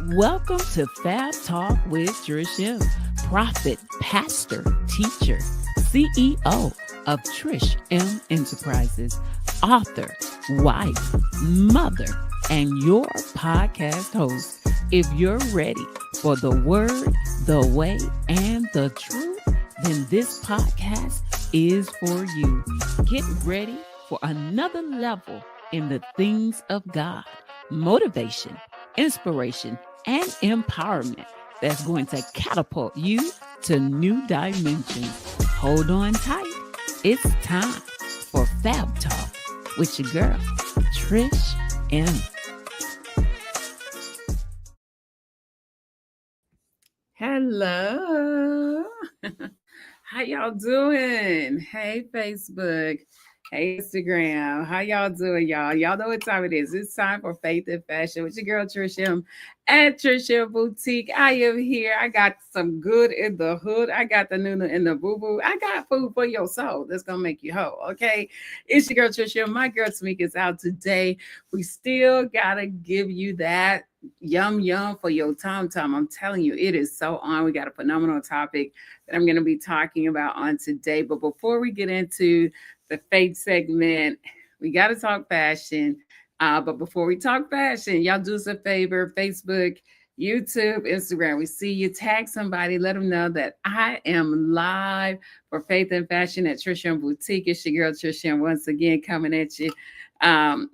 Welcome to Fab Talk with Trish M, prophet, pastor, teacher, CEO of Trish M Enterprises, author, wife, mother, and your podcast host. If you're ready for the word, the way, and the truth, then this podcast is for you. Get ready for another level in the things of God, motivation, inspiration, and empowerment that's going to catapult you to new dimensions. Hold on tight. It's time for Fab Talk with your girl, Trish M. Hello. How y'all doing? Hey, Facebook. Hey, Instagram. How y'all doing, y'all? Y'all know what time it is. It's time for Faith and Fashion with your girl, Trish M at Trish M Boutique. I am here. I got some good in the hood. I got the Nuna and the boo-boo. I got food for your soul that's going to make you whole, okay? It's your girl, Trish M. My girl, Tamika, is out today. We still got to give you that yum for your tom. I'm telling you, it is so on. We got a phenomenal topic that I'm going to be talking about on today. But before we get into the faith segment, we got to talk fashion. But before we talk fashion, y'all do us a favor: Facebook, YouTube, Instagram. We see you, tag somebody, let them know that I am live for Faith and Fashion at Trish M Boutique. It's your girl Trish M once again coming at you.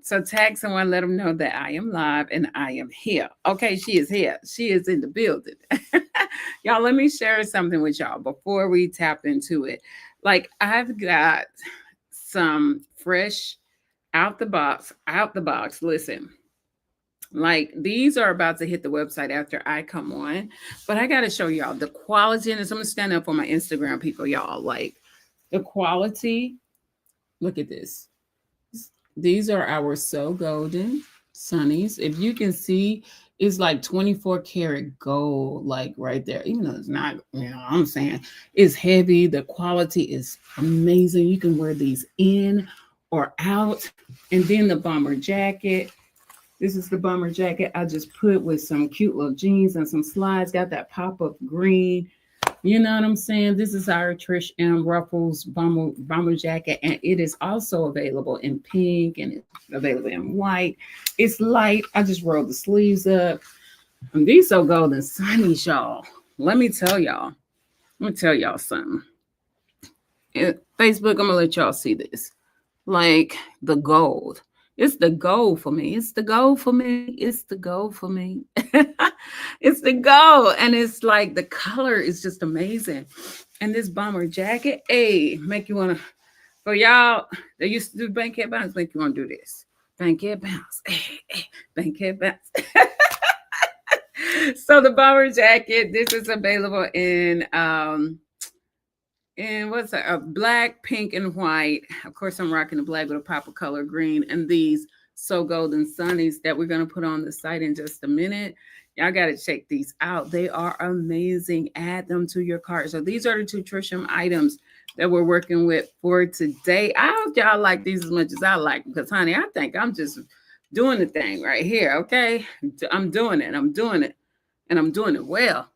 So tag someone, let them know that I am live and I am here. Okay, she is here. She is in the building. Y'all, let me share something with y'all before we tap into it. Like, I've got some fresh out the box. Listen, like, these are about to hit the website after I come on, but I got to show y'all the quality in this. I'm going to stand up for my Instagram people, y'all. Like, the quality. Look at this. These are our So Golden Sunnies. If you can see, it's like 24 karat gold, like right there. Even though it's not, I'm saying it's heavy. The quality is amazing. You can wear these in or out. And then the bomber jacket. This is the bomber jacket I just put with some cute little jeans and some slides. Got that pop-up green. You know what I'm saying? This is our Trish M Ruffles bomber jacket, and it is also available in pink and it's available in white. It's light. I just rolled the sleeves up. And these So Golden Sunnies, y'all. Let me tell y'all something. Facebook, I'm gonna let y'all see this. Like, the gold. It's the gold for me. It's the gold for me. It's the gold for me. It's the gold. And it's like the color is just amazing. And this bomber jacket, hey, make you want to, for y'all, they used to do bankhead bounce, make you want to do this. Bankhead bounce. Hey, bankhead bounce. So the bomber jacket, this is available in what's that? A black, pink, and white. Of course, I'm rocking the black with a pop of color green, and these So Golden Sunnies that we're going to put on the site in just a minute. Y'all got to check these out. They are amazing. Add them to your cart. So these are the two Trish M items that we're working with for today. I hope y'all like these as much as I like them, because, honey, I think I'm just doing the thing right here, okay? I'm doing it. And I'm doing it well.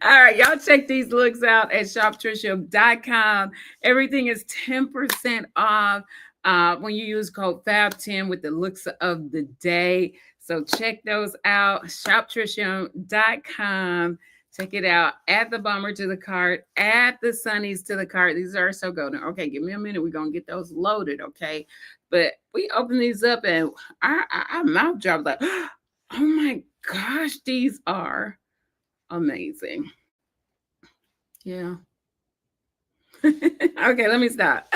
All right, y'all check these looks out at shoptrisham.com. Everything is 10% off when you use code FAB10 with the looks of the day. So check those out, shoptrisham.com. Check it out. Add the bomber to the cart. Add the sunnies to the cart. These are So golden. Okay, give me a minute. We're going to get those loaded, okay? But we open these up and our mouth dropped like, oh my gosh, these are amazing. Yeah. Okay, let me stop.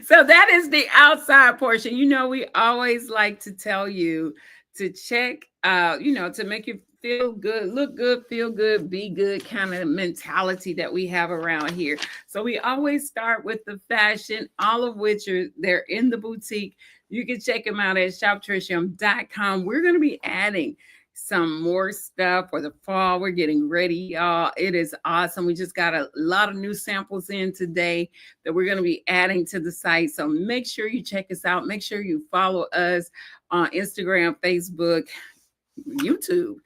So that is the outside portion. You know, we always like to tell you to check to make you feel good, look good, feel good, be good kind of mentality that we have around here. So we always start with the fashion, all of which they're in the boutique. You can check them out at shoptrisham.com. We're going to be adding some more stuff for the fall. We're getting ready, y'all. It is awesome. We just got a lot of new samples in today that we're going to be adding to the site. So make sure you check us out. Make sure you follow us on Instagram, Facebook, YouTube,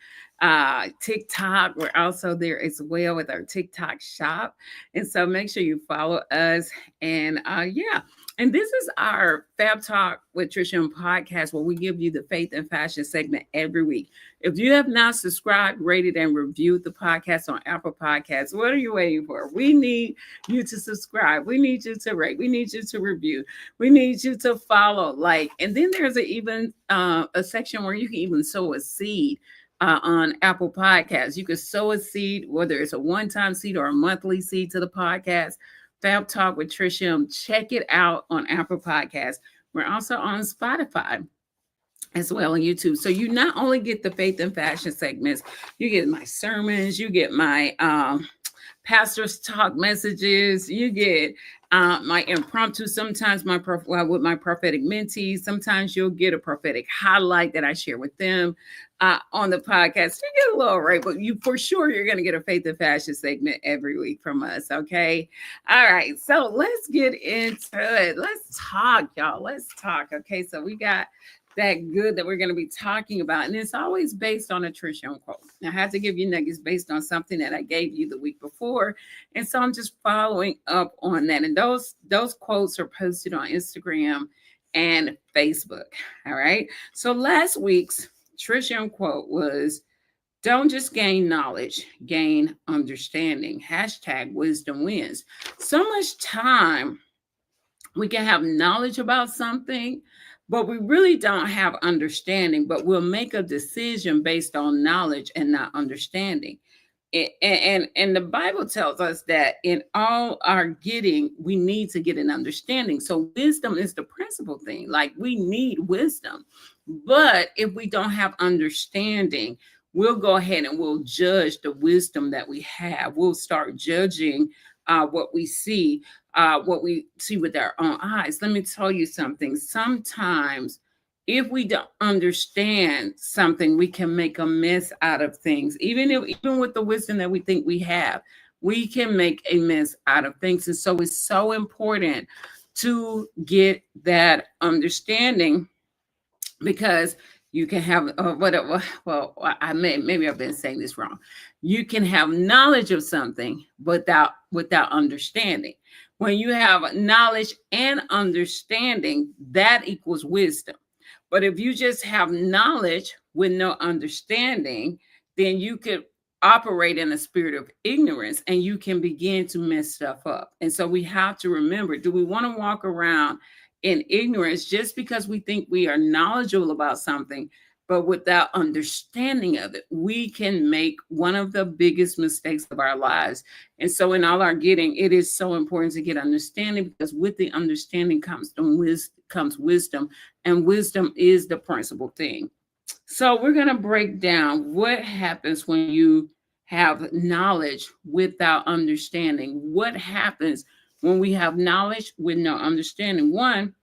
TikTok. We're also there as well with our TikTok shop. And so make sure you follow us. And yeah, and this is our Fab Talk with Trish M podcast, where we give you the faith and fashion segment every week. If you have not subscribed, rated, and reviewed the podcast on Apple Podcasts, what are you waiting for? We need you to subscribe. We need you to rate. We need you to review. We need you to follow, like, and then there's even a section where you can even sow a seed on Apple Podcasts. You can sow a seed, whether it's a one-time seed or a monthly seed to the podcast. Fab Talk with Trish M. Check it out on Apple Podcasts. We're also on Spotify as well on YouTube. So you not only get the faith and fashion segments, you get my sermons, you get my pastors talk messages, you get my impromptu, sometimes with my prophetic mentees, sometimes you'll get a prophetic highlight that I share with them on the podcast. You get a little right, but you for sure you're going to get a faith and fashion segment every week from us. Okay. All right. So let's get into it. Let's talk, y'all. Let's talk. Okay. So we got that good that we're going to be talking about. And it's always based on a Trish M quote. Now, I have to give you nuggets based on something that I gave you the week before. And so I'm just following up on that. And those quotes are posted on Instagram and Facebook. All right. So last week's Trish M quote was, don't just gain knowledge, gain understanding. #wisdom wins. So much time we can have knowledge about something, but we really don't have understanding, but we'll make a decision based on knowledge and not understanding. And the Bible tells us that in all our getting, we need to get an understanding. So wisdom is the principal thing. Like, we need wisdom. But if we don't have understanding, we'll go ahead and we'll judge the wisdom that we have. We'll start judging what we see with our own eyes. Let me tell you something. Sometimes if we don't understand something, we can make a mess out of things. Even with the wisdom that we think we have, we can make a mess out of things. And so it's so important to get that understanding, because you can have maybe I've been saying this wrong. You can have knowledge of something without understanding. When you have knowledge and understanding, that equals wisdom. But if you just have knowledge with no understanding, then you could operate in a spirit of ignorance and you can begin to mess stuff up. And so we have to remember, do we want to walk around in ignorance just because we think we are knowledgeable about something, but without understanding of it? We can make one of the biggest mistakes of our lives. And so in all our getting, it is so important to get understanding, because with the understanding comes wisdom, and wisdom is the principal thing. So we're going to break down what happens when you have knowledge without understanding. What happens when we have knowledge with no understanding? One,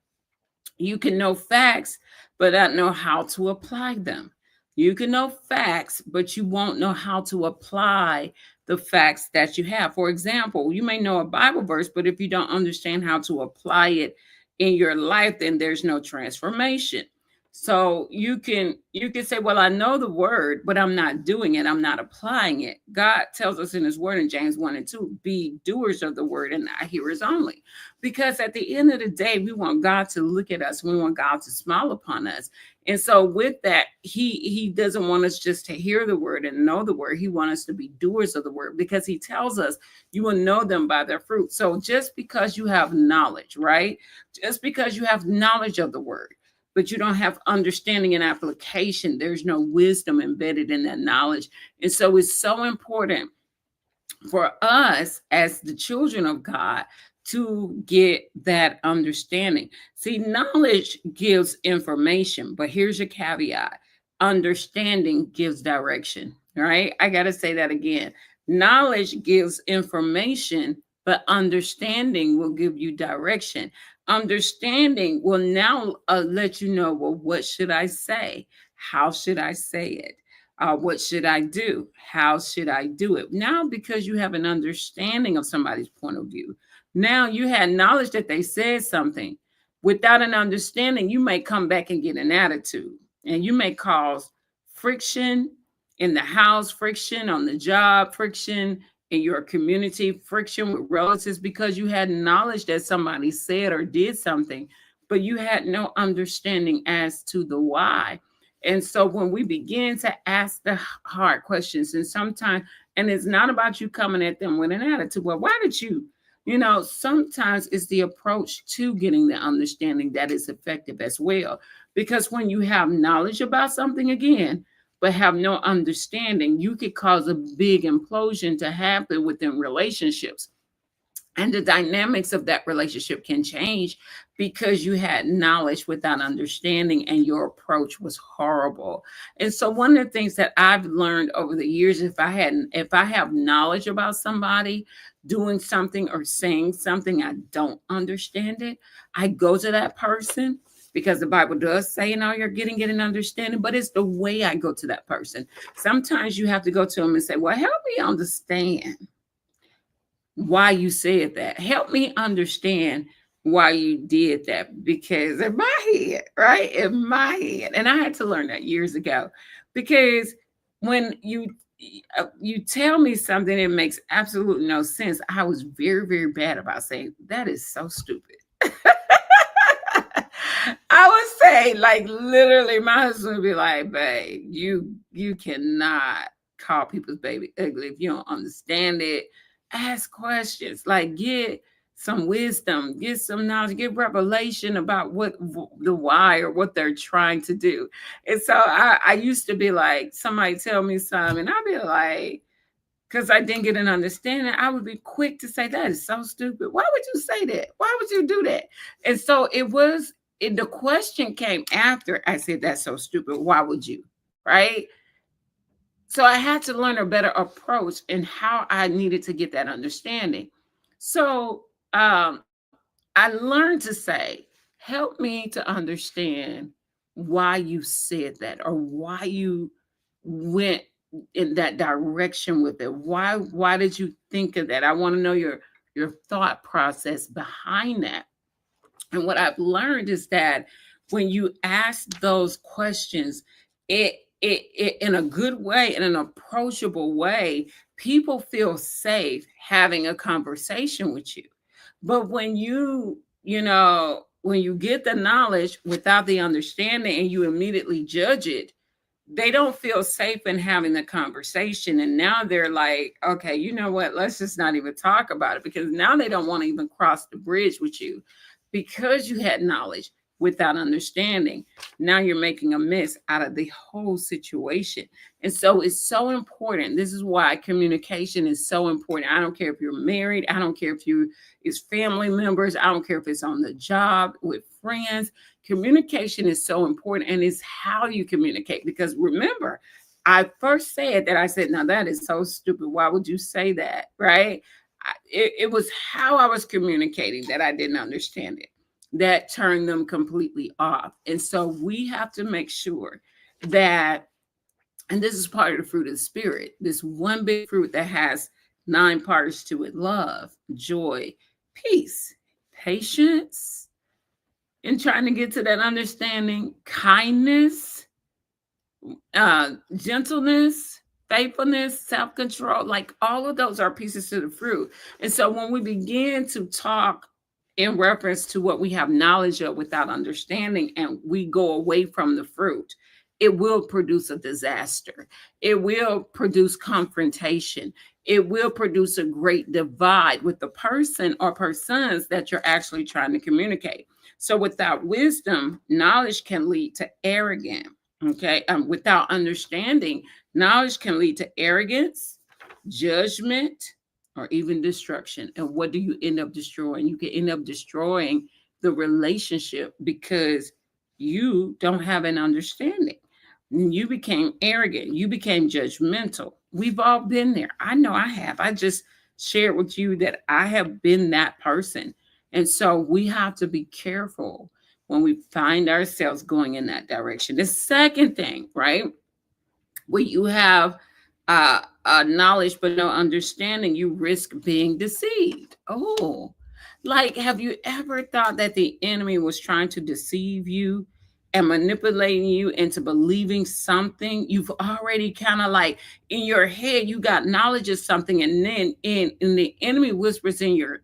you can know facts, but not know how to apply them. You can know facts, but you won't know how to apply the facts that you have. For example, you may know a Bible verse, but if you don't understand how to apply it in your life, then there's no transformation. So you can say, well, I know the word, but I'm not doing it. I'm not applying it. God tells us in his word in James 1:2, be doers of the word and not hearers only. Because at the end of the day, we want God to look at us. We want God to smile upon us. And so with that, he doesn't want us just to hear the word and know the word. He wants us to be doers of the word, because he tells us you will know them by their fruit. So just because you have knowledge, right? Just because you have knowledge of the word, but you don't have understanding and application, there's no wisdom embedded in that knowledge. And so it's so important for us as the children of God to get that understanding. See, knowledge gives information, but here's a caveat. Understanding gives direction, right? I got to say that again. Knowledge gives information, but understanding will give you direction. Understanding will now let you know, well, what should I say? How should I say it? What should I do? How should I do it? Now, because you have an understanding of somebody's point of view, now you had knowledge that they said something. Without an understanding, you may come back and get an attitude, and you may cause friction in the house, friction on the job, friction in your community, friction with relatives because you had knowledge that somebody said or did something, but you had no understanding as to the why. And so when we begin to ask the hard questions, and sometimes, and it's not about you coming at them with an attitude, well, why did you? Sometimes it's the approach to getting the understanding that is effective as well. Because when you have knowledge about something again, but have no understanding, you could cause a big implosion to happen within relationships. And the dynamics of that relationship can change because you had knowledge without understanding and your approach was horrible. And so one of the things that I've learned over the years, if I have knowledge about somebody doing something or saying something, I don't understand it, I go to that person because the Bible does say, you're getting it and understanding, but it's the way I go to that person. Sometimes you have to go to them and say, well, help me understand why you said that. Help me understand why you did that. Because in my head, right? In my head, and I had to learn that years ago, because when you tell me something that makes absolutely no sense, I was very, very bad about saying that is so stupid. I would say, like, literally, my husband would be like, babe, you cannot call people's baby ugly if you don't understand it. Ask questions, like, get some wisdom, get some knowledge, get revelation about what the why or what they're trying to do. And so I used to be like, somebody tell me something, and I'd be like, because I didn't get an understanding, I would be quick to say, that is so stupid. Why would you say that? Why would you do that? And so the question came after I said, that's so stupid. Why would you? Right? So I had to learn a better approach and how I needed to get that understanding. So I learned to say, help me to understand why you said that or why you went in that direction with it. Why did you think of that? I want to know your thought process behind that. And what I've learned is that when you ask those questions, it in a good way, in an approachable way, people feel safe having a conversation with you. But when you get the knowledge without the understanding and you immediately judge it, they don't feel safe in having the conversation. And now they're like, okay, you know what? Let's just not even talk about it, because now they don't want to even cross the bridge with you because you had knowledge without understanding. Now you're making a mess out of the whole situation. And so it's so important. This is why communication is so important. I don't care if you're married. I don't care if it's family members. I don't care if it's on the job with friends. Communication is so important, and it's how you communicate. Because remember, I first said that, I said, now that is so stupid. Why would you say that? Right? It was how I was communicating that I didn't understand it, that turned them completely off. And so we have to make sure that, and this is part of the fruit of the spirit, this one big fruit that has 9 parts to it: love, joy, peace, patience, in trying to get to that understanding, kindness, gentleness, faithfulness, self-control. Like, all of those are pieces to the fruit. And so when we begin to talk in reference to what we have knowledge of without understanding, and we go away from the fruit, it will produce a disaster. It will produce confrontation. It will produce a great divide with the person or persons that you're actually trying to communicate. So without wisdom, knowledge can lead to arrogance. Okay. Without understanding, knowledge can lead to arrogance, judgment, or even destruction. And what do you end up destroying? You can end up destroying the relationship because you don't have an understanding. You became arrogant. You became judgmental. We've all been there. I know I have. I just shared with you that I have been that person. And so we have to be careful when we find ourselves going in that direction. The second thing, right? When you have knowledge but no understanding, you risk being deceived. Oh, like, have you ever thought that the enemy was trying to deceive you and manipulating you into believing something. You've already kind of like in your head, you got knowledge of something, and then in the enemy whispers in your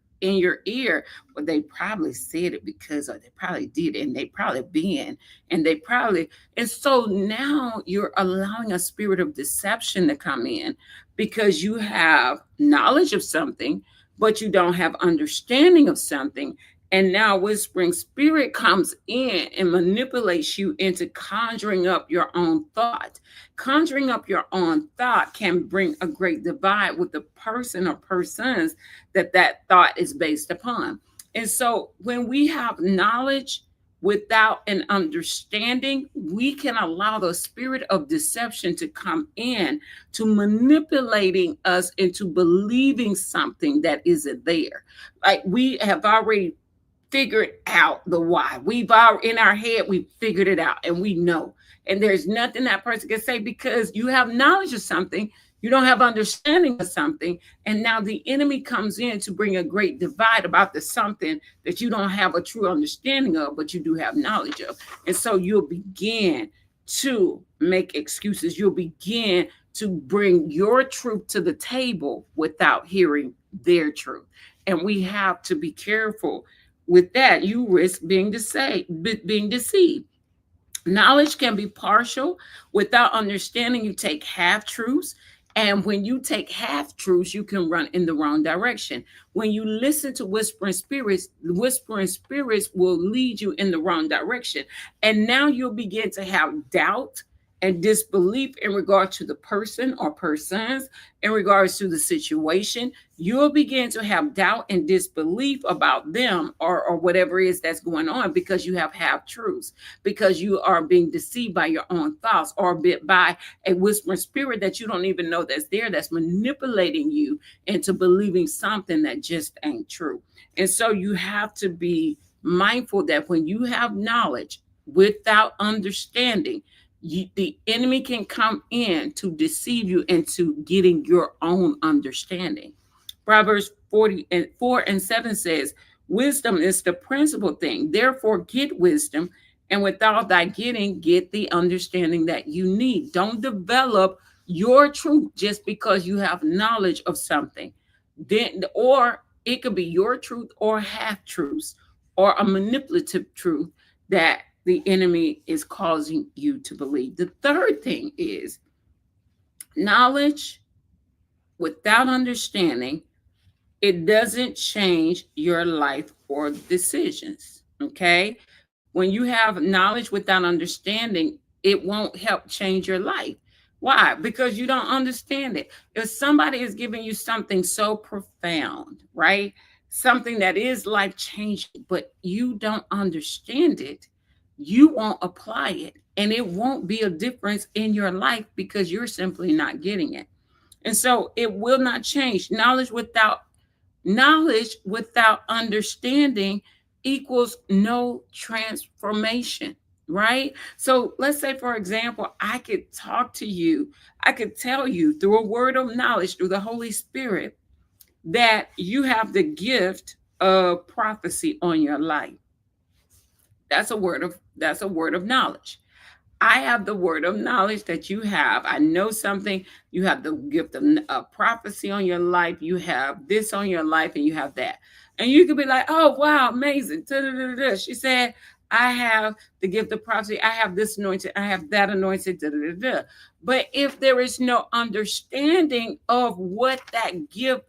ear, well, they probably said it because, or they probably did, and they probably been, and they probably, and so now you're allowing a spirit of deception to come in because you have knowledge of something, but you don't have understanding of something. And now whispering spirit comes in and manipulates you into conjuring up your own thought. Conjuring up your own thought can bring a great divide with the person or persons that thought is based upon. And so when we have knowledge without an understanding, we can allow the spirit of deception to come in to manipulating us into believing something that isn't there. Like we have already figured out the why. We've all in our head, we figured it out and we know. And there's nothing that person can say because you have knowledge of something, you don't have understanding of something. And now the enemy comes in to bring a great divide about the something that you don't have a true understanding of, but you do have knowledge of. And so you'll begin to make excuses. You'll begin to bring your truth to the table without hearing their truth. And we have to be careful with that. You risk being deceived. Knowledge can be partial. Without understanding, you take half truths. And when you take half truths, you can run in the wrong direction. When you listen to whispering spirits will lead you in the wrong direction. And now you'll begin to have doubt and disbelief in regard to the person or persons, in regards to the situation. You'll begin to have doubt and disbelief about them or whatever it is that's going on because you have half truths, because you are being deceived by your own thoughts or by a whispering spirit that you don't even know that's there, that's manipulating you into believing something that just ain't true. And so you have to be mindful that when you have knowledge without understanding, the enemy can come in to deceive you into getting your own understanding. Proverbs 40:4-7 says, wisdom is the principal thing. Therefore, get wisdom, and with all thy getting, get the understanding that you need. Don't develop your truth just because you have knowledge of something. Then, or it could be your truth or half truths or a manipulative truth that the enemy is causing you to believe. The third thing is knowledge without understanding. It doesn't change your life or decisions. Okay. When you have knowledge without understanding, it won't help change your life. Why? Because you don't understand it. If somebody is giving you something so profound, right? Something that is life changing, but you don't understand it, you won't apply it. And it won't be a difference in your life because you're simply not getting it. And so it will not change. Knowledge without understanding equals no transformation, right? So let's say, for example, I could talk to you, I could tell you through a word of knowledge, through the Holy Spirit, that you have the gift of prophecy on your life. That's a word of knowledge. I have the word of knowledge that you have. I know something. You have the gift of prophecy on your life. You have this on your life, and you have that. And you could be like, oh, wow, amazing. Da-da-da-da-da. She said, I have the gift of prophecy. I have this anointed. I have that anointed. Da-da-da-da. But if there is no understanding of what that gift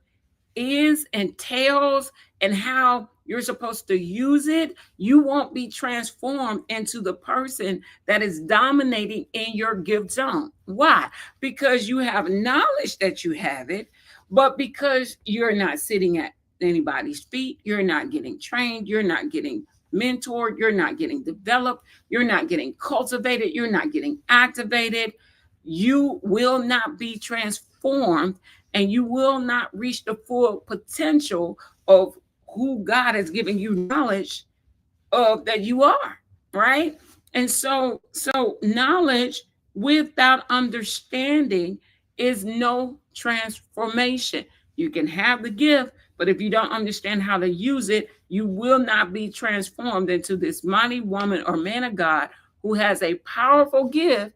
is, entails, and how you're supposed to use it, you won't be transformed into the person that is dominating in your gift zone. Why? Because you have knowledge that you have it, but because you're not sitting at anybody's feet, you're not getting trained, you're not getting mentored, you're not getting developed, you're not getting cultivated, you're not getting activated, you will not be transformed, and you will not reach the full potential of who God has given you knowledge of that you are, right? And so knowledge without understanding is no transformation. You can have the gift, but if you don't understand how to use it, you will not be transformed into this mighty woman or man of God who has a powerful gift,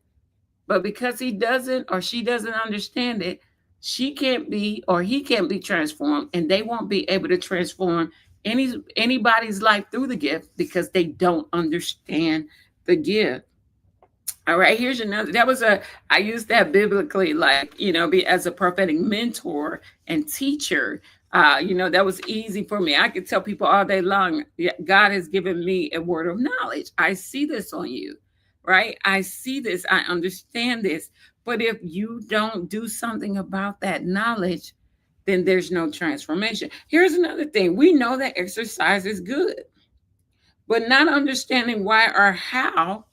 but because he doesn't or she doesn't understand it, she can't be or he can't be transformed, and they won't be able to transform anybody's life through the gift because they don't understand the gift. All right, here's another. That was a, I used that biblically, like, be as a prophetic mentor and teacher. That was easy for me. I could tell people all day long, yeah, God has given me a word of knowledge. I see this on you, right? I see this, I understand this. But if you don't do something about that knowledge, then there's no transformation. Here's another thing. We know that exercise is good, but not understanding why or how,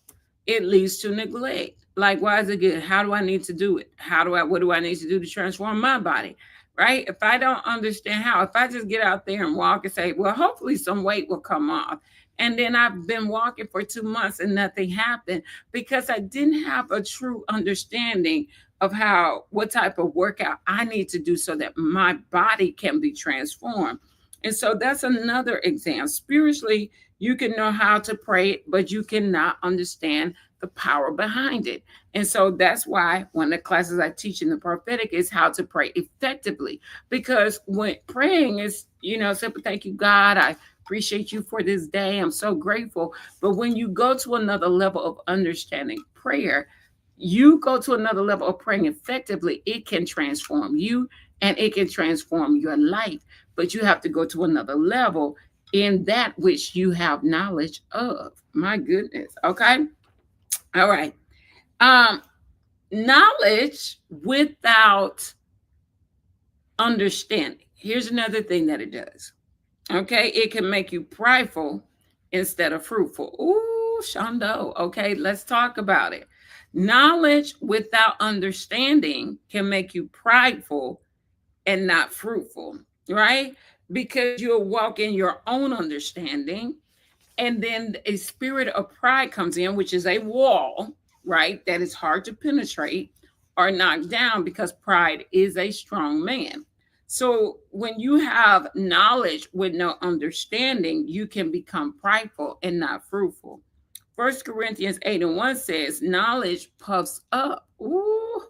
it leads to neglect. Like, why is it good? How do I need to do it? What do I need to do to transform my body? Right? If I don't understand how, if I just get out there and walk and say, well, hopefully some weight will come off. And then I've been walking for 2 months and nothing happened because I didn't have a true understanding of what type of workout I need to do so that my body can be transformed. And so that's another example. Spiritually, you can know how to pray, but you cannot understand the power behind it. And so that's why one of the classes I teach in the prophetic is how to pray effectively. Because when praying is, simple, thank you, God. I appreciate you for this day. I'm so grateful. But when you go to another level of understanding prayer, you go to another level of praying effectively, it can transform you and it can transform your life. But you have to go to another level in that which you have knowledge of. My goodness. Okay. All right. Um, Knowledge without understanding. Here's another thing that it does. Okay. It can make you prideful instead of fruitful. Ooh, Shondo. Okay. Let's talk about it. Knowledge without understanding can make you prideful and not fruitful, right? Because you'll walk in your own understanding, and then a spirit of pride comes in, which is a wall, right? That is hard to penetrate or knock down because pride is a strong man. So when you have knowledge with no understanding, you can become prideful and not fruitful. 1 Corinthians 8:1 says, knowledge puffs up. Ooh.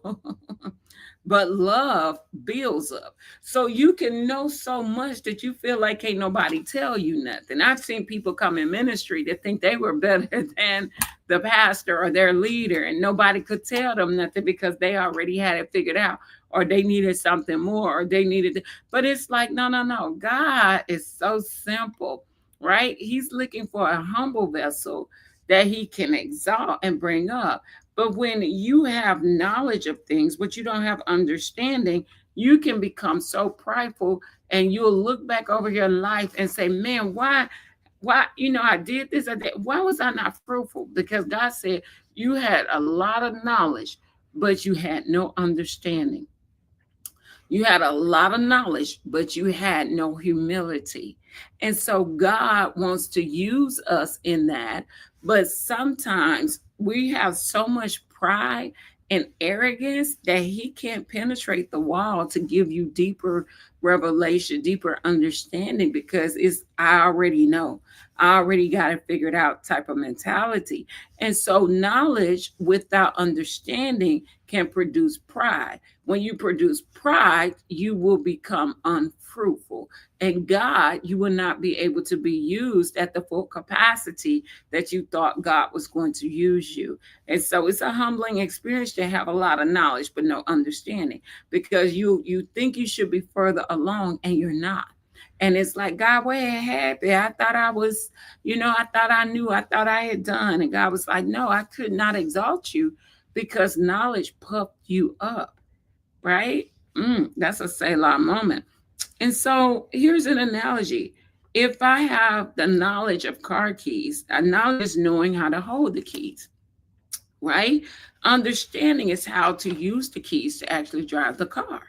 But love builds up. So you can know so much that you feel like ain't nobody tell you nothing. I've seen people come in ministry that think they were better than the pastor or their leader, and nobody could tell them nothing because they already had it figured out, or they needed something more, or they needed. But it's like, no, no, no. God is so simple, right? He's looking for a humble vessel that he can exalt and bring up. But when you have knowledge of things, but you don't have understanding, you can become so prideful, and you'll look back over your life and say, man, why, I did this, I did. Why was I not fruitful? Because God said you had a lot of knowledge, but you had no understanding. You had a lot of knowledge, but you had no humility. And so God wants to use us in that. But sometimes we have so much pride and arrogance that he can't penetrate the wall to give you deeper revelation, deeper understanding, because I already know. I already got it figured out type of mentality. And so knowledge without understanding can produce pride. When you produce pride, you will become unfruitful. And God, you will not be able to be used at the full capacity that you thought God was going to use you. And so it's a humbling experience to have a lot of knowledge but no understanding, because you think you should be further along and you're not. And it's like, God, where happened? I thought I was, I thought I knew, I thought I had done. And God was like, no, I could not exalt you because knowledge puffed you up, right? That's a Selah moment. And so here's an analogy. If I have the knowledge of car keys, knowledge is knowing how to hold the keys, right? Understanding is how to use the keys to actually drive the car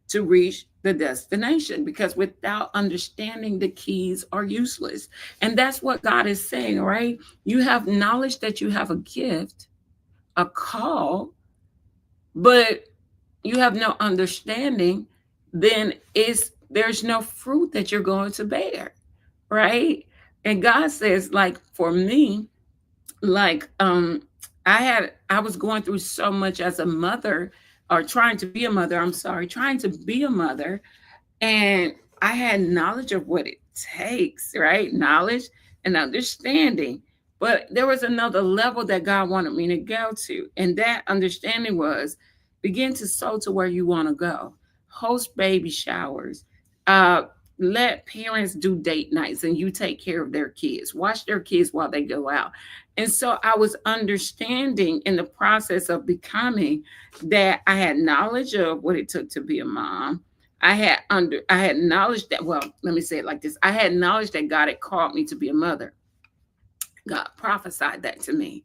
to reach the destination, because without understanding, the keys are useless. And that's what God is saying, right? You have knowledge that you have a gift, a call, but you have no understanding, then there's no fruit that you're going to bear, right? And God says, like, for me, like I was going through so much as a mother, or trying to be a mother, I'm sorry, trying to be a mother, and I had knowledge of what it takes, right? Knowledge and understanding. But there was another level that God wanted me to go to. And that understanding was begin to sow to where you want to go. Host baby showers. Uh, let parents do date nights and you take care of their kids. Watch their kids while they go out. And so I was understanding in the process of becoming that I had knowledge of what it took to be a mom. I had knowledge that, well, let me say it like this. I had knowledge that God had called me to be a mother. God prophesied that to me.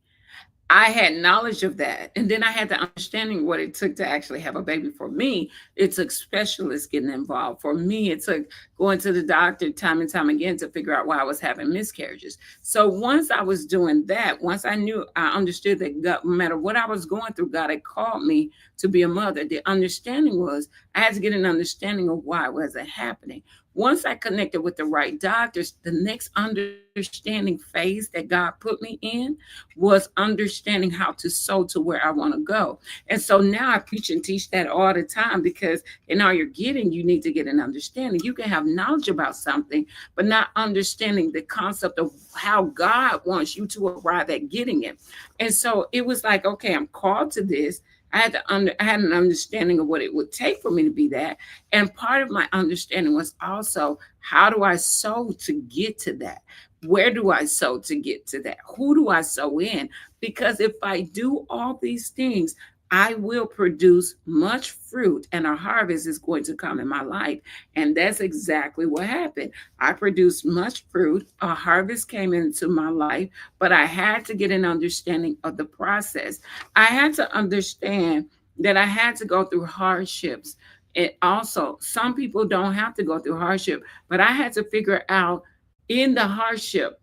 I had knowledge of that. And then I had the understanding what it took to actually have a baby. For me, it took specialists getting involved. For me, it took going to the doctor time and time again to figure out why I was having miscarriages. So once I was doing that, once I understood that God, no matter what I was going through, God had called me to be a mother. The understanding was I had to get an understanding of why it wasn't happening. Once I connected with the right doctors, the next understanding phase that God put me in was understanding how to sow to where I want to go. And so now I preach and teach that all the time, because in all you're getting, you need to get an understanding. You can have knowledge about something, but not understanding the concept of how God wants you to arrive at getting it. And so it was like, okay, I'm called to this. I had an understanding of what it would take for me to be that. And part of my understanding was also, how do I sow to get to that? Where do I sow to get to that? Who do I sow in? Because if I do all these things, I will produce much fruit and a harvest is going to come in my life. And that's exactly what happened. I produced much fruit, a harvest came into my life, but I had to get an understanding of the process. I had to understand that I had to go through hardships. And also, some people don't have to go through hardship, but I had to figure out in the hardship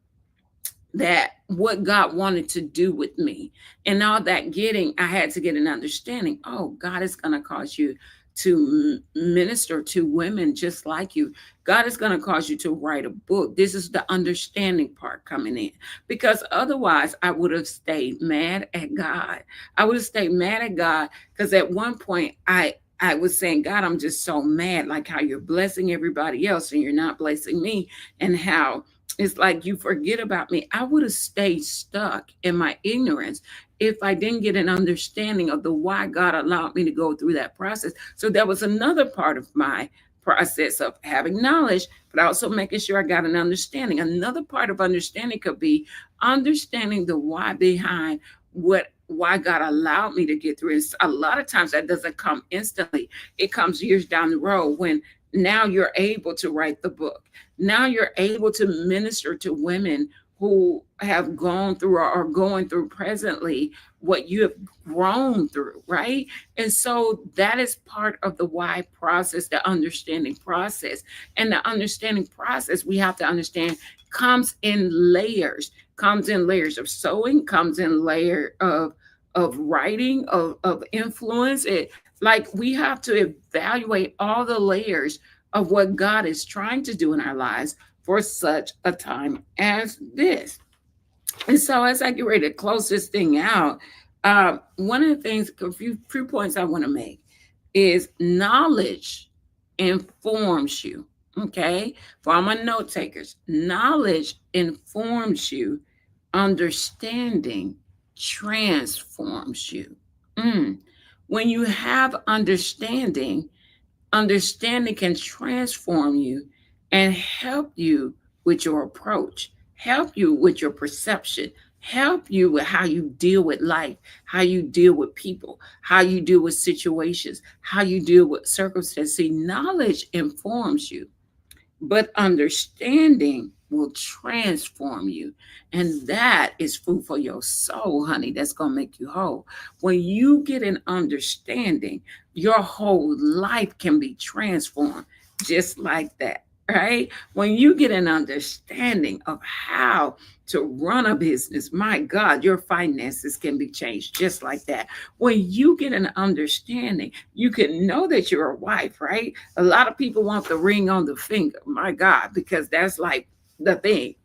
that what God wanted to do with me. And all that getting, I had to get an understanding. Oh, God is going to cause you to minister to women just like you. God is going to cause you to write a book. This is the understanding part coming in. Because otherwise, I would have stayed mad at God. I would have stayed mad at God because at one point I was saying, God, I'm just so mad, like how you're blessing everybody else and you're not blessing me, and how it's like you forget about me. I would have stayed stuck in my ignorance if I didn't get an understanding of the why God allowed me to go through that process. So that was another part of my process of having knowledge, but also making sure I got an understanding. Another part of understanding could be understanding the why behind why God allowed me to get through it. A lot of times that doesn't come instantly. It comes years down the road when now you're able to write the book. Now you're able to minister to women who have gone through or are going through presently what you have grown through, right? And so that is part of the why process, the understanding process. And the understanding process, we have to understand, comes in layers, comes in layers of sewing, comes in layer of writing, of influence. It like we have to evaluate all the layers of what God is trying to do in our lives for such a time as this. And so, as I get ready to close this thing out, one of the things, a few points I want to make is knowledge informs you. Okay, for all my note takers, knowledge informs you, understanding transforms you. Mm. When you have understanding, understanding can transform you and help you with your approach, help you with your perception, help you with how you deal with life, how you deal with people, how you deal with situations, how you deal with circumstances. See, knowledge informs you, but understanding will transform you. And that is food for your soul, honey. That's going to make you whole. When you get an understanding, your whole life can be transformed just like that, right? When you get an understanding of how to run a business, my God, your finances can be changed just like that. When you get an understanding, you can know that you're a wife, right? A lot of people want the ring on the finger, my God, because that's like the thing.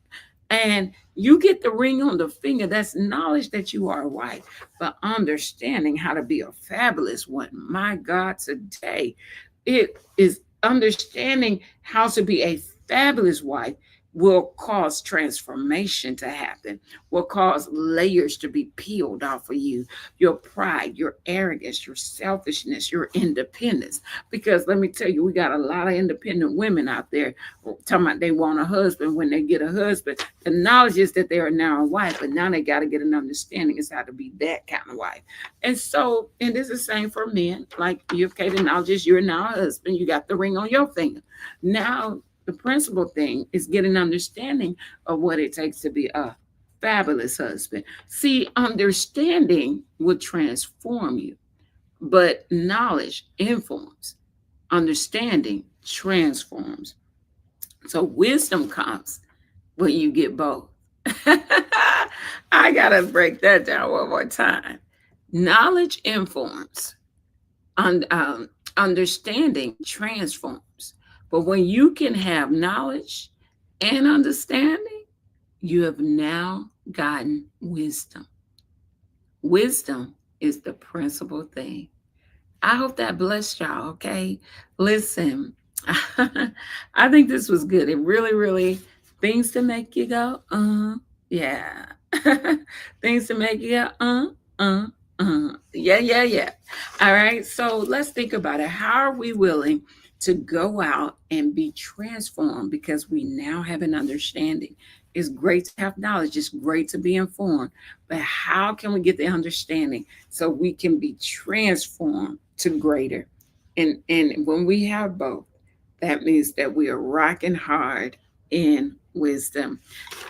And you get the ring on the finger. That's knowledge that you are a wife, but understanding how to be a fabulous one. My God, today it is understanding how to be a fabulous wife will cause transformation to happen, will cause layers to be peeled off of you, your pride, your arrogance, your selfishness, your independence. Because let me tell you, we got a lot of independent women out there talking about they want a husband. When they get a husband, the knowledge is that they are now a wife, but now they got to get an understanding is how to be that kind of wife. And so, and this is the same for men. Like you, okay, the knowledge is you're now a husband, you got the ring on your finger. Now, the principal thing is getting understanding of what it takes to be a fabulous husband. See, understanding will transform you, but knowledge informs, understanding transforms. So wisdom comes when you get both. I gotta break that down one more time. Knowledge informs, understanding transforms. But when you can have knowledge and understanding, you have now gotten wisdom. Wisdom is the principal thing. I hope that blessed y'all. Okay. Listen, I think this was good. It really, really things to make you go, yeah. Things to make you go, yeah, yeah, yeah. All right. So let's think about it. How are we willing to go out and be transformed because we now have an understanding? It's great to have knowledge. It's great to be informed. But how can we get the understanding so we can be transformed to greater? And when we have both, that means that we are rocking hard in wisdom.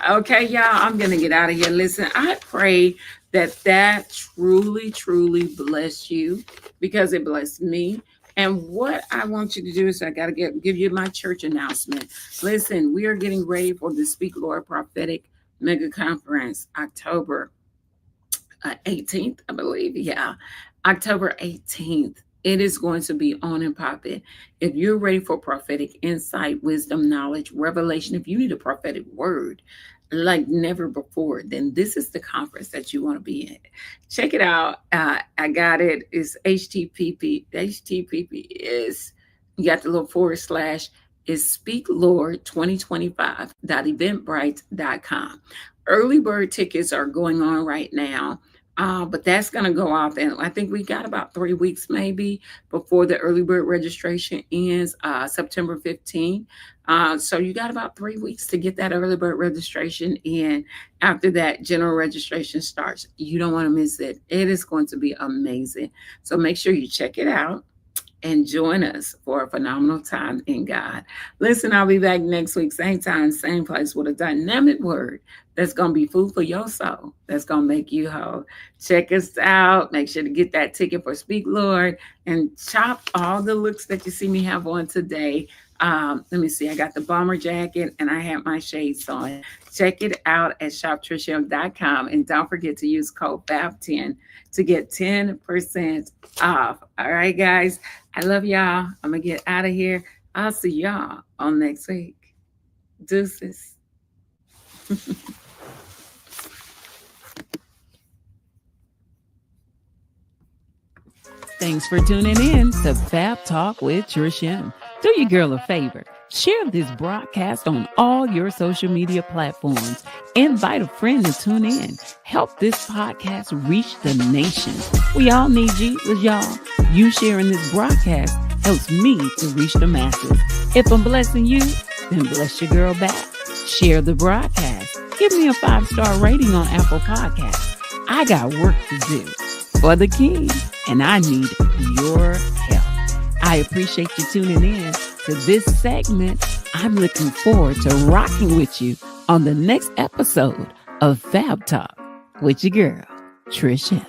Okay, y'all, I'm going to get out of here. Listen, I pray that truly, truly bless you because it blessed me. And what I want you to do is I got to give you my church announcement. Listen, we are getting ready for the Speak Lord Prophetic Mega Conference, October 18th, I believe. Yeah, October 18th. It is going to be on and popping. If you're ready for prophetic insight, wisdom, knowledge, revelation, if you need a prophetic word like never before, then this is the conference that you want to be in. Check it out. I got it. It's HTTP. HTTP is, you got the little / is speaklord2025.eventbrite.com. Early bird tickets are going on right now. But that's going to go off. And I think we got about 3 weeks maybe before the early bird registration ends, September 15th. So you got about 3 weeks to get that early bird registration in. After that, general registration starts. You don't want to miss it. It is going to be amazing. So make sure you check it out and join us for a phenomenal time in God. Listen, I'll be back next week, same time, same place, with a dynamic word that's going to be food for your soul, that's going to make you whole. Check us out. Make sure to get that ticket for Speak Lord and shop all the looks that you see me have on today. Let me see. I got the bomber jacket and I have my shades on. Check it out at shoptrishim.com. And don't forget to use code FAB10 to get 10% off. All right, guys. I love y'all. I'm going to get out of here. I'll see y'all on next week. Deuces. Thanks for tuning in to Fab Talk with Trish M. Do your girl a favor. Share this broadcast on all your social media platforms. Invite a friend to tune in. Help this podcast reach the nation. We all need Jesus, y'all. You sharing this broadcast helps me to reach the masses. If I'm blessing you, then bless your girl back. Share the broadcast. Give me a 5-star rating on Apple Podcasts. I got work to do for the King, and I need your help. I appreciate you tuning in to this segment. I'm looking forward to rocking with you on the next episode of Fab Talk with your girl, Trish M.